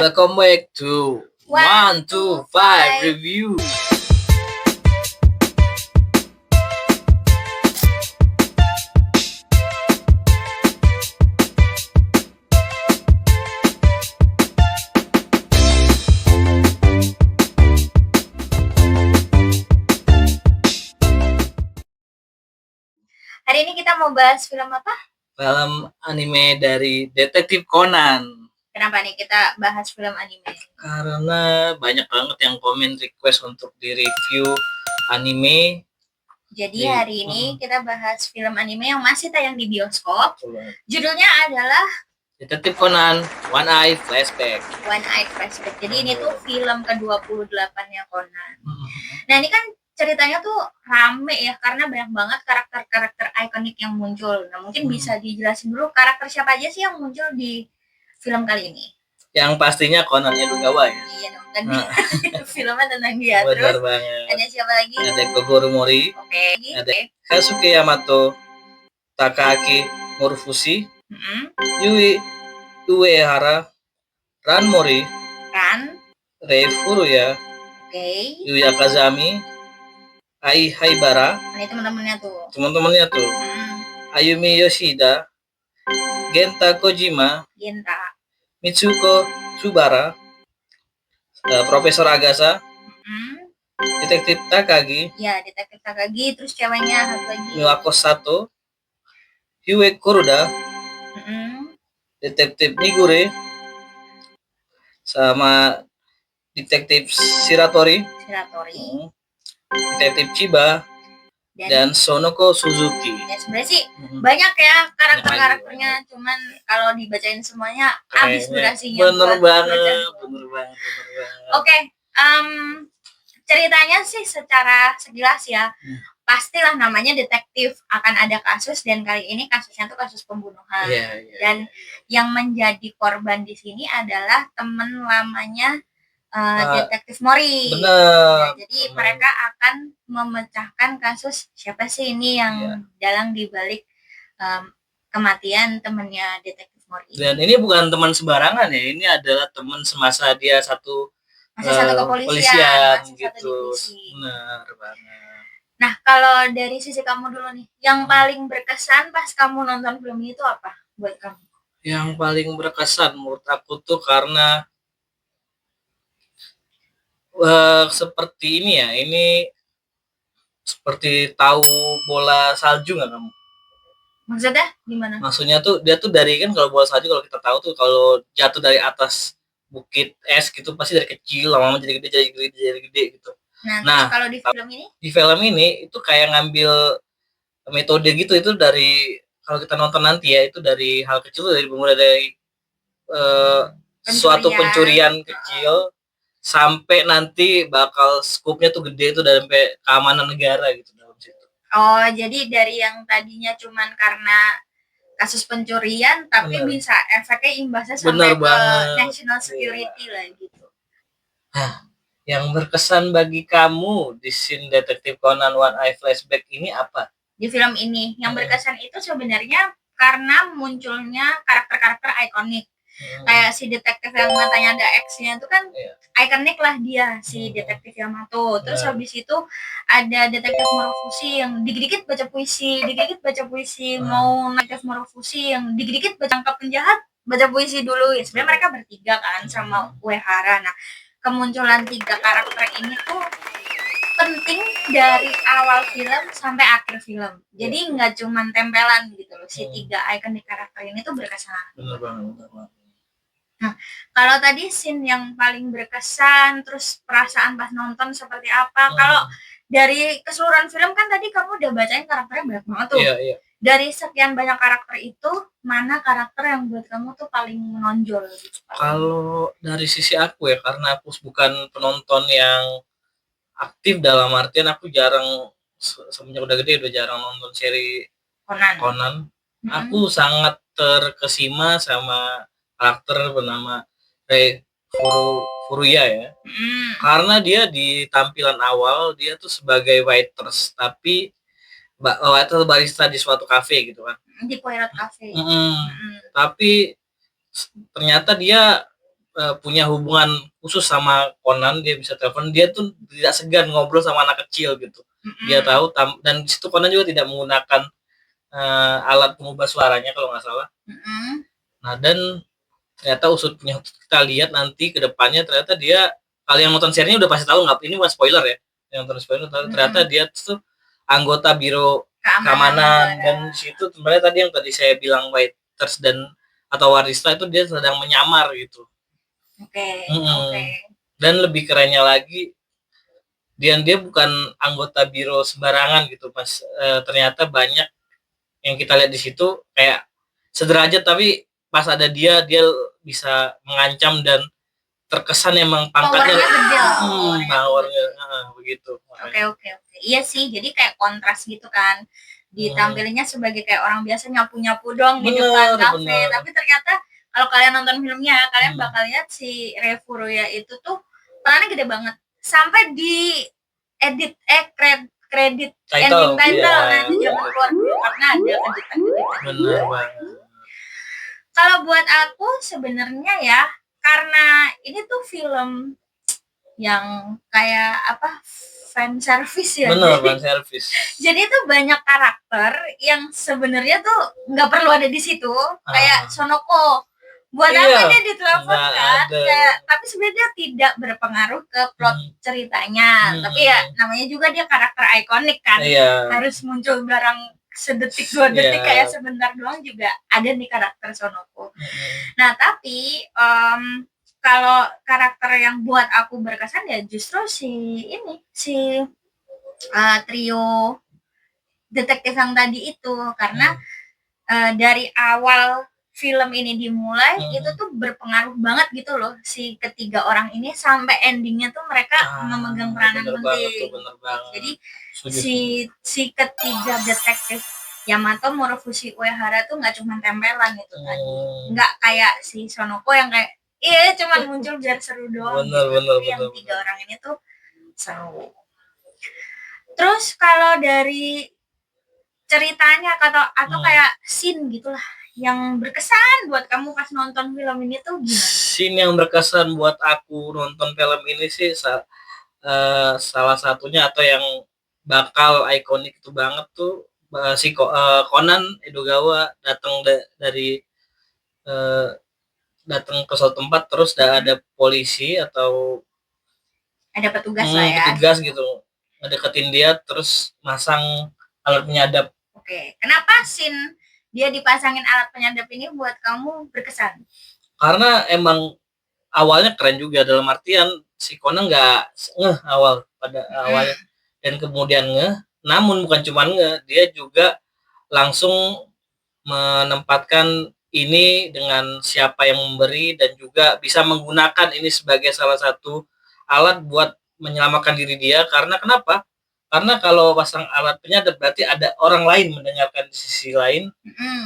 Welcome back to 1, 2, 5 review. Hari ini kita mau bahas film apa? Film anime dari Detektif Conan. Kenapa nih kita bahas film anime? Karena banyak banget yang komen request untuk di-review anime. Jadi hari ini kita bahas film anime yang masih tayang di bioskop. Judulnya adalah Detektif Conan One Eye Flashback. One Eye Flashback. Jadi ini tuh film ke-28-nya Conan. Nah ini kan ceritanya tuh rame ya, karena banyak banget karakter-karakter ikonik yang muncul. Nah mungkin bisa dijelasin dulu karakter siapa aja sih yang muncul di film kali ini? Yang pastinya Conan Edogawa ya. Iya dong, kan filmnya tentang dia. Benar Terus banget. ada siapa lagi? Ada Kogoro Mori. Oke. Ada Kasuke Yamato, Takaaki Morufushi, Yui Uehara, Ran Mori, Rei Furuya, Yuya Kazami, Ai Haibara. Ini teman-temannya tuh. Ayumi Yoshida, Genta Kojima, Mitsuko Tsubara, Profesor Agasa, Detektif Takagi. Ya, Detektif Takagi. Terus ceweknya satu lagi, Miwako Sato, Hyue Kuroda, Detektif Migure, sama Detektif Shiratori, Detektif Chiba, dan Sonoko Suzuki. Ya sebenarnya sih banyak ya karakternya, cuman kalau dibacain semuanya habis durasinya. Bener banget. Oke, ceritanya sih secara sekilas ya, pastilah namanya detektif, akan ada kasus, dan kali ini kasusnya tuh kasus pembunuhan. Dan yang menjadi korban di sini adalah teman lamanya Detektif Mori. Bener. Jadi mereka akan memecahkan kasus siapa sih ini yang dalang dibalik kematian temannya Detektif Mori. Dan ini bukan teman sembarangan ya, ini adalah teman semasa dia satu kepolisian gitu. Benar banget. Nah, kalau dari sisi kamu dulu nih, yang paling berkesan pas kamu nonton film ini tuh apa buat kamu? Yang paling berkesan menurut aku tuh karena seperti ini ya, ini seperti tahu bola salju nggak kamu? Maksudnya gimana? Maksudnya tuh dia tuh dari, kan kalau bola salju kalau kita tahu tuh kalau jatuh dari atas bukit es gitu pasti dari kecil lama-lama jadi gede gitu. Nah kalau di film ini itu kayak ngambil metode gitu, itu dari kalau kita nonton nanti ya, itu dari hal kecil, dari mulai dari suatu pencurian kecil sampai nanti bakal skupnya tuh gede, itu dari sampai keamanan negara gitu dalam situ. Oh, jadi dari yang tadinya cuman karena kasus pencurian, tapi bisa efeknya imbasnya sampai ke national security lah gitu. Nah, yang berkesan bagi kamu di scene Detektif Conan One Eye Flashback ini apa? Di film ini yang berkesan itu sebenarnya karena munculnya karakter-karakter ikonik. Kayak si detektif yang matanya ada X-nya itu kan ikonik lah dia, si Detektif Yamato. Terus habis itu ada Detektif Morufushi yang dikit-dikit baca puisi, mau Detektif Morufushi yang dikit-dikit baca tangkap penjahat, baca puisi dulu. Ya sebenarnya mereka bertiga kan sama Uehara. Nah, kemunculan 3 karakter ini tuh penting dari awal film sampai akhir film. Jadi nggak cuman tempelan gitu loh. Si 3 ikonik karakter ini tuh berkesan. Bener banget. Nah, kalau tadi scene yang paling berkesan, terus perasaan pas nonton seperti apa? Kalau dari keseluruhan film kan tadi kamu udah bacain karakternya banyak banget tuh. Iya. Dari sekian banyak karakter itu, mana karakter yang buat kamu tuh paling menonjol gitu? Kalau dari sisi aku ya, karena aku bukan penonton yang aktif, dalam artian aku jarang, semenjak udah gede udah jarang nonton seri Conan. Aku sangat terkesima sama karakter bernama Rei Furuya ya. Karena dia di tampilan awal dia tuh sebagai waiters, tapi waiter barista di suatu kafe gitu kan. Di Poirot Cafe. Tapi ternyata dia punya hubungan khusus sama Conan, dia bisa telepon, dia tuh tidak segan ngobrol sama anak kecil gitu. Dia tahu dan di situ Conan juga tidak menggunakan alat pengubah suaranya kalau nggak salah. Nah, dan ternyata usut punya kita lihat nanti ke depannya, ternyata dia, kalau yang nonton serinya udah pasti tahu, nggak, ini bukan spoiler ya, yang nonton spoiler ternyata dia tuh anggota biro keamanan. Dan di situ sebenarnya tadi saya bilang waiters dan atau barista itu dia sedang menyamar gitu. Oke. Dan lebih kerennya lagi, dia bukan anggota biro sembarangan gitu, pas ternyata banyak yang kita lihat di situ kayak sederajat, tapi pas ada dia bisa mengancam dan terkesan emang pangkatnya powernya begitu. Oke. Iya sih, jadi kayak kontras gitu kan, ditampilinnya sebagai kayak orang biasa nyapu dong di depan kafe, tapi ternyata kalau kalian nonton filmnya, kalian bakal lihat si Rey Furuya itu tuh perannya gede banget, sampai di edit kredit ending title nanti jangan keluar dulu karena ada kejutan-kejutan. Benar banget. Kalau buat aku sebenarnya ya, karena ini tuh film yang kayak apa, fan service ya. Benar, fan service. Jadi tuh banyak karakter yang sebenarnya tuh nggak perlu ada di situ, kayak Sonoko. Buat apa dia ditelepon kan? Kayak, tapi sebenarnya tidak berpengaruh ke plot ceritanya. Tapi ya namanya juga dia karakter ikonik kan. Harus muncul barang sedetik 2 detik kayak sebentar doang juga ada nih karakter Sonoko. Nah, tapi kalau karakter yang buat aku berkesan ya justru si trio detektif yang tadi itu, karena dari awal film ini dimulai itu tuh berpengaruh banget gitu loh, si ketiga orang ini sampai endingnya tuh mereka memegang peranan penting. Jadi si ketiga detektif Yamato Morofushi Uehara tuh nggak cuma tempelan gitu kan, nggak kayak si Sonoko yang kayak cuma muncul biar seru doang. Tapi yang 3 orang ini tuh seru. Terus kalau dari ceritanya atau kayak scene gitulah yang berkesan buat kamu pas nonton film ini tuh gimana? Scene yang berkesan buat aku nonton film ini sih salah satunya atau yang bakal ikonik itu banget tuh si Conan Edogawa datang datang ke suatu tempat, terus ada polisi atau ada petugas lah ya, petugas gitu ngedeketin dia terus masang alat penyadap. Oke, kenapa scene dia dipasangin alat penyadap ini buat kamu berkesan? Karena emang awalnya keren juga, dalam artian si Conan nggak ngeh pada awalnya, dan kemudian ngeh, namun bukan cuma ngeh, dia juga langsung menempatkan ini dengan siapa yang memberi dan juga bisa menggunakan ini sebagai salah satu alat buat menyelamatkan diri dia. Karena kenapa? Karena kalau pasang alat penyadap berarti ada orang lain mendengarkan di sisi lain,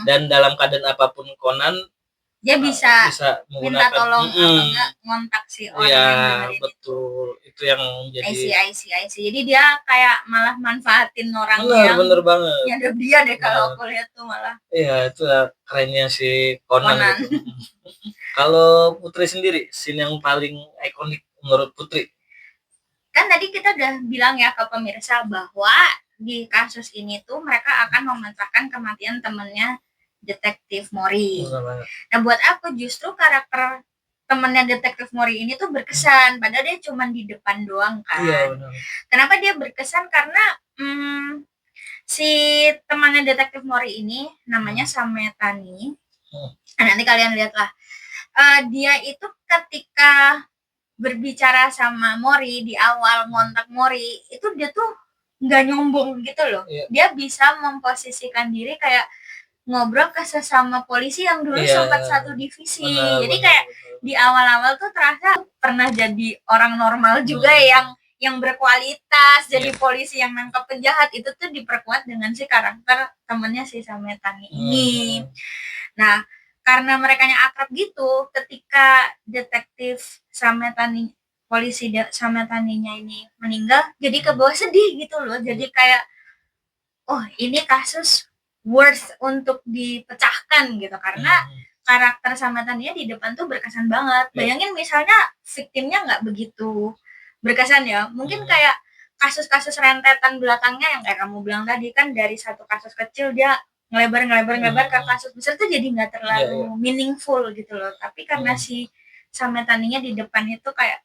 dan dalam keadaan apapun Conan dia bisa minta tolong atau enggak ngontak si orang yang dengerin betul. Itu yang jadi I see. Jadi dia kayak malah manfaatin orang bener banget. Nyadap dia deh kalau aku lihat tuh malah. Iya, itu kerennya si Conan. Gitu. Kalau Putri sendiri, scene yang paling ikonik menurut Putri? Kan tadi kita udah bilang ya ke pemirsa bahwa di kasus ini tuh mereka akan memecahkan kematian temennya detektif Mori. Nah, buat aku justru karakter temennya detektif Mori ini tuh berkesan, padahal dia cuma di depan doang kan. Iya, benar. Kenapa dia berkesan? Karena si temannya detektif Mori ini namanya Sametani. Nanti kalian lihatlah. Dia itu ketika berbicara sama Mori di awal ngontak Mori itu dia tuh nggak nyombong gitu loh. Dia bisa memposisikan diri kayak ngobrol ke sesama polisi yang dulu sempat satu divisi. Jadi kayak di awal-awal tuh terasa pernah jadi orang normal juga yang berkualitas, jadi polisi yang nangkap penjahat. Itu tuh diperkuat dengan si karakter temennya si Sametani ini. Nah, karena merekanya akrab gitu, ketika detektif polisi Sametaninya ini meninggal, jadi kebawa sedih gitu loh. Jadi kayak, oh ini kasus worth untuk dipecahkan gitu, karena karakter sama Tania di depan tuh berkesan banget. Bayangin misalnya victimnya nggak begitu berkesan ya, mungkin kayak kasus-kasus rentetan belakangnya yang kayak kamu bilang tadi kan, dari satu kasus kecil dia ngelebar ke kasus besar tuh jadi nggak terlalu meaningful gitu loh. Tapi karena si sama Taninya di depan itu kayak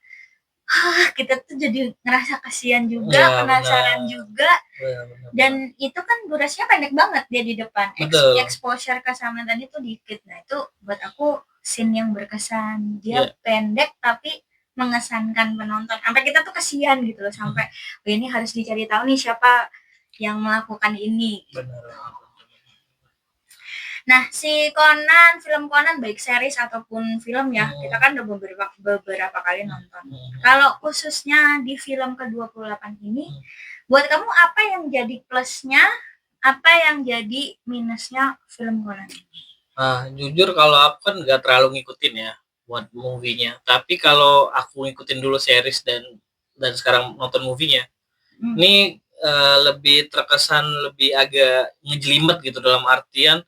kita tuh jadi ngerasa kasihan juga, penasaran juga. Dan itu kan durasinya pendek banget dia di depan. Exposure ke Samantha itu dikit. Nah itu buat aku scene yang berkesan. Dia pendek tapi mengesankan penonton. Sampai kita tuh kasihan gitu loh, sampai ini harus dicari tahu nih siapa yang melakukan ini. Nah, si Conan, film Conan baik series ataupun film ya, kita kan udah beberapa kali nonton. Kalau khususnya di film ke-28 ini, buat kamu apa yang jadi plusnya, apa yang jadi minusnya film Conan? Jujur kalau aku kan nggak terlalu ngikutin ya buat movie-nya. Tapi kalau aku ngikutin dulu series dan sekarang nonton movie-nya, ini lebih terkesan lebih agak ngejelimet gitu, dalam artian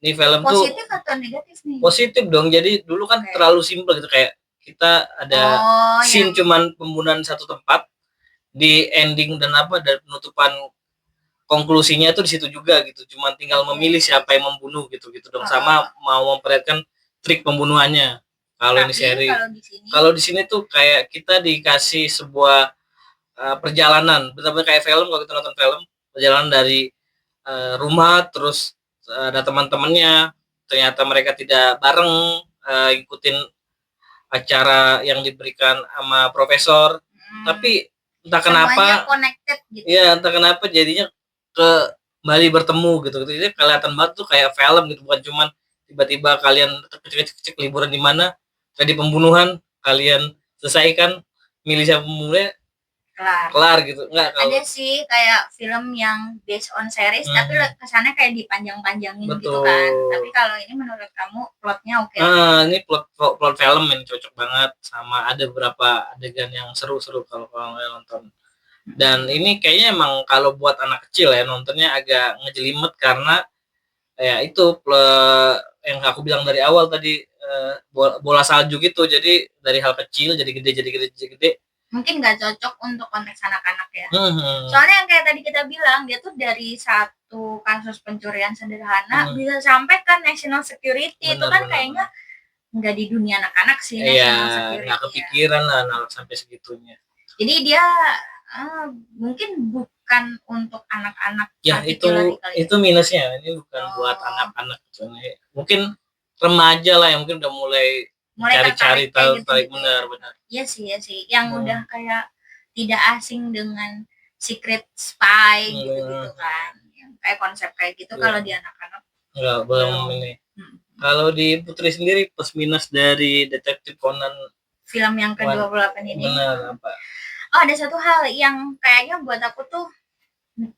ini film positif atau negatif nih? Positif dong. Jadi dulu kan terlalu simpel gitu, kayak kita ada scene cuman pembunuhan satu tempat, di ending dan penutupan konklusinya itu di situ juga gitu. Cuman tinggal memilih siapa yang membunuh gitu dong. Sama mau memperlihatkan trik pembunuhannya. Kalau ini seri, kalau di sini tuh kayak kita dikasih sebuah perjalanan, benar-benar kayak film. Kalau kita nonton film, perjalanan dari rumah, terus ada teman-temannya, ternyata mereka tidak bareng ikutin acara yang diberikan sama profesor, tapi entah kenapa connected gitu. Ya, entah kenapa jadinya kembali bertemu gitu. Jadi kelihatan banget tuh kayak film gitu, bukan cuman tiba-tiba kalian kecil-kecil liburan di mana, jadi pembunuhan, kalian selesaikan, milih siapa pembunuhnya, kelar gitu. Enggak, ada sih kayak film yang based on series tapi kesannya kayak dipanjang-panjangin gitu kan. Tapi kalau ini menurut kamu plotnya oke? Ini plot film yang cocok banget, sama ada beberapa adegan yang seru-seru kalau kalian nonton. Dan ini kayaknya emang kalau buat anak kecil ya nontonnya agak ngejelimet, karena ya itu yang aku bilang dari awal tadi, bola salju gitu. Jadi dari hal kecil jadi gede. Mungkin nggak cocok untuk konteks anak-anak ya. Soalnya yang kayak tadi kita bilang, dia tuh dari satu kasus pencurian sederhana bisa sampai ke national security. Itu kan kayaknya nggak di dunia anak-anak sih. National security nggak kepikiran lah sampai segitunya. Jadi dia mungkin bukan untuk anak-anak. Ya itu minusnya. Ini bukan buat anak-anak. Mungkin remaja lah yang mungkin udah mulai cari-cari tahu, benar. Iya sih, yang udah kayak tidak asing dengan secret spy gitu kan, yang kayak konsep kayak gitu. Kalau di anak-anak nggak belum ini. Kalau di Putri sendiri plus minus dari Detektif Conan film yang ke-28 ini, benar apa? Ada satu hal yang kayaknya buat aku tuh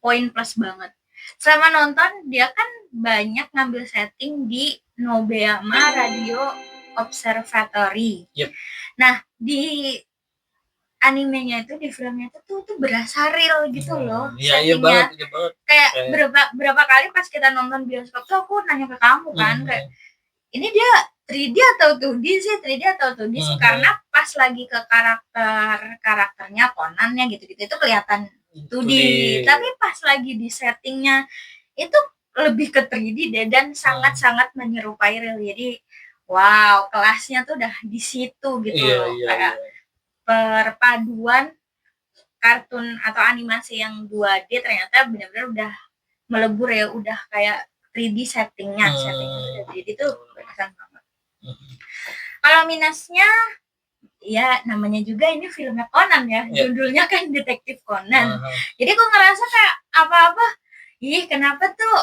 poin plus banget. Selama nonton, dia kan banyak ngambil setting di Nobeyama Radio Observatory. Nah, di animenya itu, di filmnya itu tuh berasa real gitu loh. Iya banget. Kayak berapa kali pas kita nonton bioskop tuh aku nanya ke kamu kan, kayak ini dia 3D atau 2D sih, karena pas lagi ke karakternya Conannya gitu-gitu itu kelihatan 2D. Tapi pas lagi di settingnya itu lebih ke 3D deh, dan sangat-sangat menyerupai real. Jadi wow, kelasnya tuh udah di situ gitu loh. Kayak perpaduan kartun atau animasi yang 2D ternyata benar-benar udah melebur ya, udah kayak 3D settingnya udah 3D tuh berkesan banget. Kalau minusnya ya namanya juga ini filmnya Conan ya, judulnya kan Detektif Conan. Jadi aku ngerasa kayak apa-apa, kenapa tuh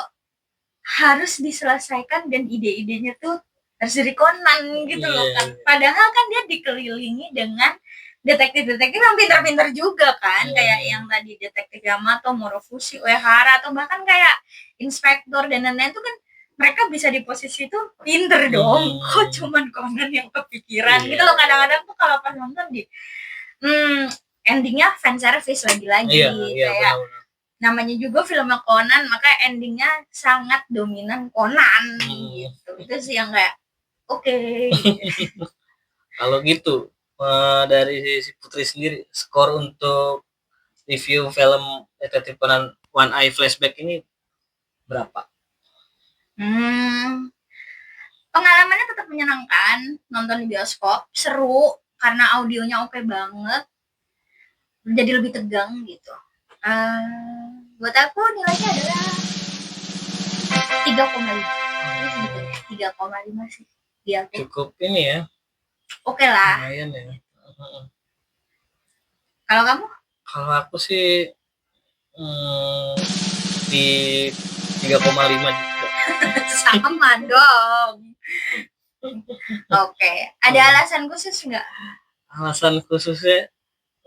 harus diselesaikan dan ide-idenya tuh harus dari Conan gitu loh kan. Padahal kan dia dikelilingi dengan detektif-detektif yang pintar-pintar juga kan, kayak yang tadi Detektif Yamato, Morofushi, Uehara, atau bahkan kayak Inspektur dan lain-lain itu kan mereka bisa di posisi itu pinter dong. Kok cuman Conan yang kepikiran gitu loh. Kadang-kadang tuh kalau pas nonton di endingnya fan service lagi-lagi. Kayak namanya juga filmnya Conan, maka endingnya sangat dominan Conan gitu. Itu sih yang kayak Oke. Kalau gitu dari si Putri sendiri, skor untuk review film Detektif Conan One Eye Flashback ini berapa? Pengalamannya tetap menyenangkan, nonton di bioskop seru karena audionya oke banget, jadi lebih tegang gitu. Buat aku nilainya adalah 3,5. 3,5 sih dia. Cukup ini ya, oke lah, lumayan ya. Kalau kamu? Kalau aku sih di 3,5 juga. Sama dong. Oke, ada alasan khusus nggak? Alasan khususnya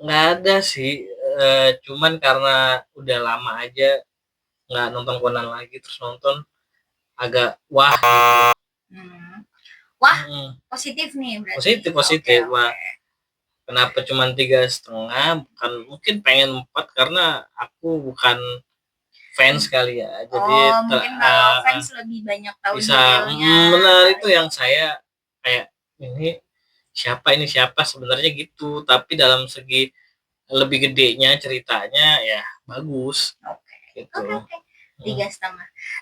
nggak ada sih, cuman karena udah lama aja nggak nonton Conan lagi, terus nonton agak wah gitu. Wah, positif nih berarti. Positif. Okay. Wah, kenapa cuma 3,5, bukan mungkin pengen 4 karena aku bukan fans kali ya, jadi mungkin kalau fans lebih banyak tahu bisa benar itu yang saya kayak ini siapa sebenarnya gitu, tapi dalam segi lebih gedenya ceritanya ya bagus. Oke. 3,5.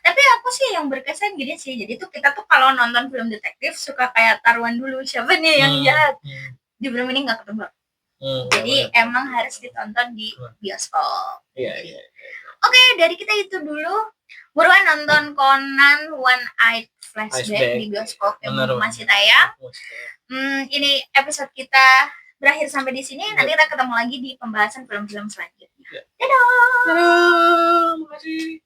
Tapi aku sih yang berkesan gini sih, jadi tuh kita tuh kalau nonton film detektif suka kayak taruhan dulu siapa nih yang jahat. Di film ini nggak ketebak. Jadi emang harus ditonton di bioskop. Iya. Oke, dari kita itu dulu. Buruan nonton Conan One Eye Flashback di bioskop yang masih tayang. Ini episode kita berakhir sampai di sini. Nanti kita ketemu lagi di pembahasan film-film selanjutnya. Dadah. Terima kasih.